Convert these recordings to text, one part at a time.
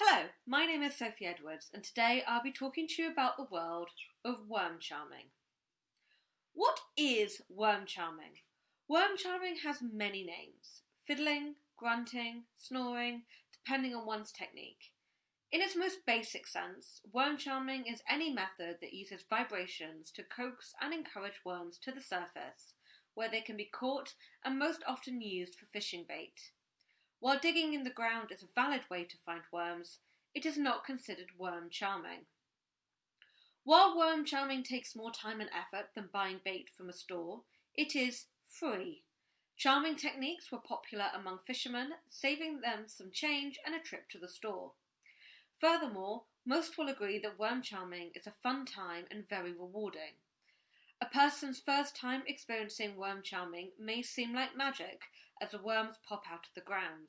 Hello, my name is Sophie Edwards, and today I'll be talking to you about the world of worm charming. What is worm charming? Worm charming has many names: fiddling, grunting, snoring, depending on one's technique. In its most basic sense, worm charming is any method that uses vibrations to coax and encourage worms to the surface, where they can be caught and most often used for fishing bait. While digging in the ground is a valid way to find worms, it is not considered worm charming. While worm charming takes more time and effort than buying bait from a store, it is free. Charming techniques were popular among fishermen, saving them some change and a trip to the store. Furthermore, most will agree that worm charming is a fun time and very rewarding. A person's first time experiencing worm charming may seem like magic as the worms pop out of the ground.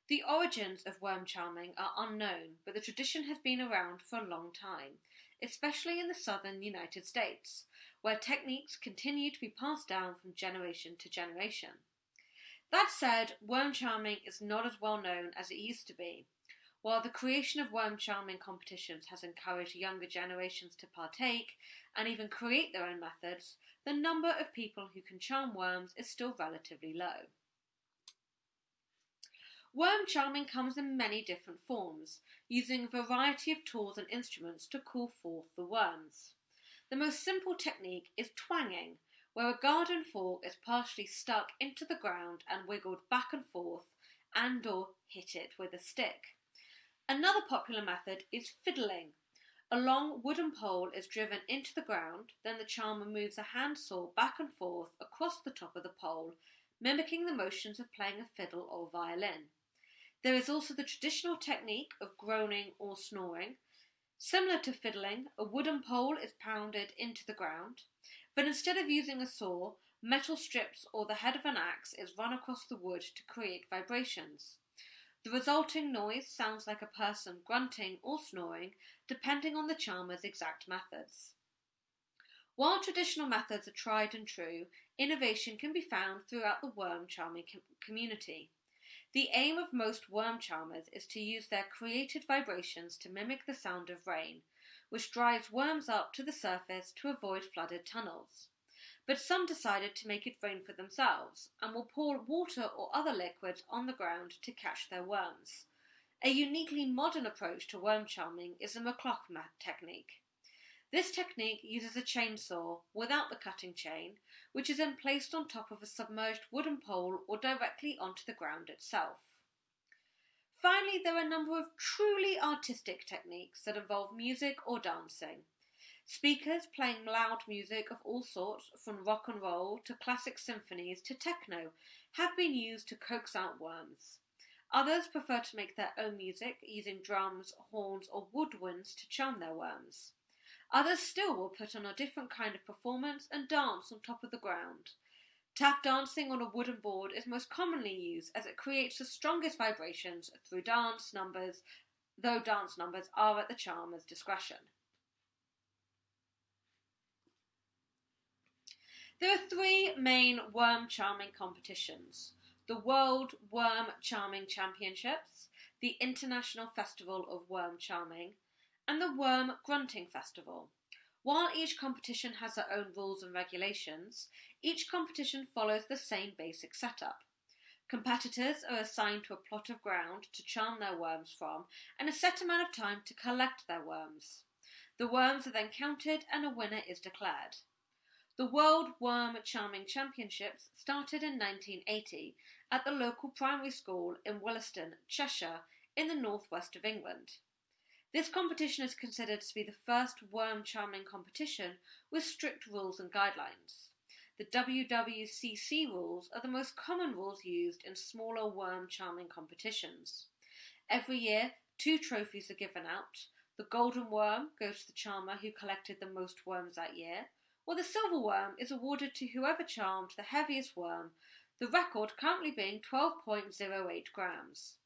The origins of worm charming are unknown, but the tradition has been around for a long time, especially in the southern United States, where techniques continue to be passed down from generation to generation. That said, worm charming is not as well known as it used to be. While the creation of worm charming competitions has encouraged younger generations to partake and even create their own methods, the number of people who can charm worms is still relatively low. Worm charming comes in many different forms, using a variety of tools and instruments to call forth the worms. The most simple technique is twanging, where a garden fork is partially stuck into the ground and wiggled back and forth and/or hit it with a stick. Another popular method is fiddling. A long wooden pole is driven into the ground, then the charmer moves a handsaw back and forth across the top of the pole, mimicking the motions of playing a fiddle or violin. There is also the traditional technique of groaning or snoring. Similar to fiddling, a wooden pole is pounded into the ground, but instead of using a saw, metal strips or the head of an axe is run across the wood to create vibrations. The resulting noise sounds like a person grunting or snoring, depending on the charmer's exact methods. While traditional methods are tried and true, innovation can be found throughout the worm charming community. The aim of most worm charmers is to use their created vibrations to mimic the sound of rain, which drives worms up to the surface to avoid flooded tunnels. But some decided to make it rain for themselves and will pour water or other liquids on the ground to catch their worms. A uniquely modern approach to worm charming is the McClock technique. This technique uses a chainsaw without the cutting chain, which is then placed on top of a submerged wooden pole or directly onto the ground itself. Finally, there are a number of truly artistic techniques that involve music or dancing. Speakers playing loud music of all sorts, from rock and roll to classic symphonies to techno, have been used to coax out worms. Others prefer to make their own music using drums, horns or woodwinds to charm their worms. Others still will put on a different kind of performance and dance on top of the ground. Tap dancing on a wooden board is most commonly used as it creates the strongest vibrations through dance numbers, though dance numbers are at the charmer's discretion. There are three main worm charming competitions: the World Worm Charming Championships, the International Festival of Worm Charming, and the Worm Grunting Festival. While each competition has their own rules and regulations, each competition follows the same basic setup. Competitors are assigned to a plot of ground to charm their worms from and a set amount of time to collect their worms. The worms are then counted and a winner is declared. The World Worm Charming Championships started in 1980 at the local primary school in Williston, Cheshire, in the northwest of England. This competition is considered to be the first worm charming competition with strict rules and guidelines. The WWCC rules are the most common rules used in smaller worm charming competitions. Every year, 2 trophies are given out. The golden worm goes to the charmer who collected the most worms that year, while the silver worm is awarded to whoever charmed the heaviest worm, the record currently being 12.08 grams.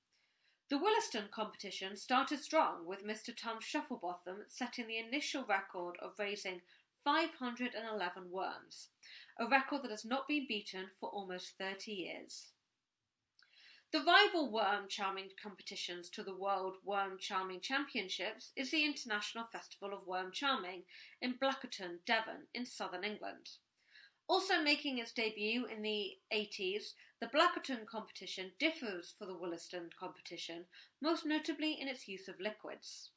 The Williston competition started strong, with Mr. Tom Shufflebotham setting the initial record of raising 511 worms, a record that has not been beaten for almost 30 years. The rival worm charming competitions to the World Worm Charming Championships is the International Festival of Worm Charming in Blackerton, Devon, in southern England. Also making its debut in the 80s, the Blackerton competition differs from the Wollaston competition, most notably in its use of liquids.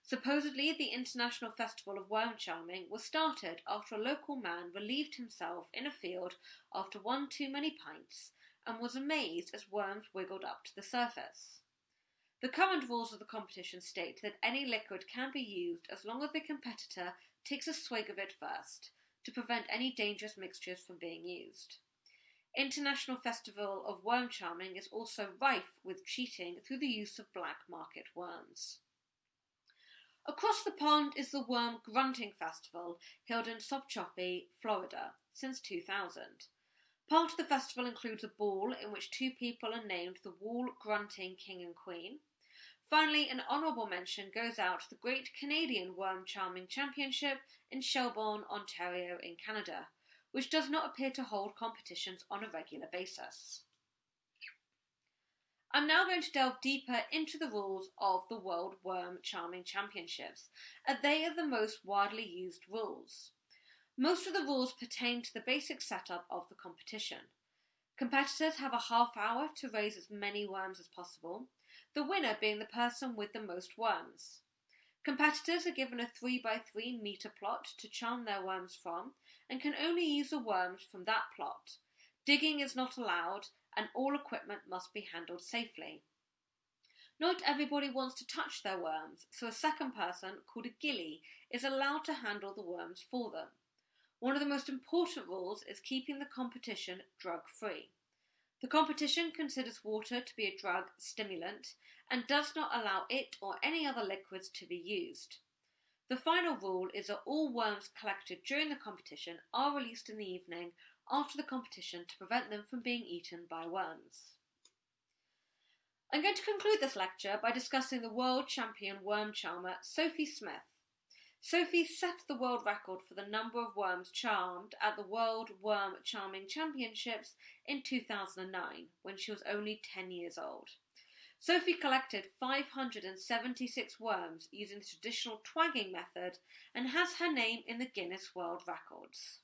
Supposedly, the International Festival of Worm Charming was started after a local man relieved himself in a field after one too many pints and was amazed as worms wiggled up to the surface. The current rules of the competition state that any liquid can be used as long as the competitor takes a swig of it first, to prevent any dangerous mixtures from being used. International Festival of Worm Charming is also rife with cheating through the use of black market worms. Across the pond is the Worm Grunting Festival, held in Sopchoppy, Florida, since 2000. Part of the festival includes a ball in which two people are named the Wall Grunting King and Queen. Finally, an honourable mention goes out to the Great Canadian Worm Charming Championship in Shelburne, Ontario in Canada, which does not appear to hold competitions on a regular basis. I'm now going to delve deeper into the rules of the World Worm Charming Championships, as they are the most widely used rules. Most of the rules pertain to the basic setup of the competition. Competitors have a half hour to raise as many worms as possible, the winner being the person with the most worms. Competitors are given a 3x3 metre plot to charm their worms from, and can only use the worms from that plot. Digging is not allowed, and all equipment must be handled safely. Not everybody wants to touch their worms, so a second person, called a gilly, is allowed to handle the worms for them. One of the most important rules is keeping the competition drug-free. The competition considers water to be a drug stimulant and does not allow it or any other liquids to be used. The final rule is that all worms collected during the competition are released in the evening after the competition to prevent them from being eaten by worms. I'm going to conclude this lecture by discussing the world champion worm charmer Sophie Smith. Sophie set the world record for the number of worms charmed at the World Worm Charming Championships in 2009, when she was only 10 years old. Sophie collected 576 worms using the traditional twagging method and has her name in the Guinness World Records.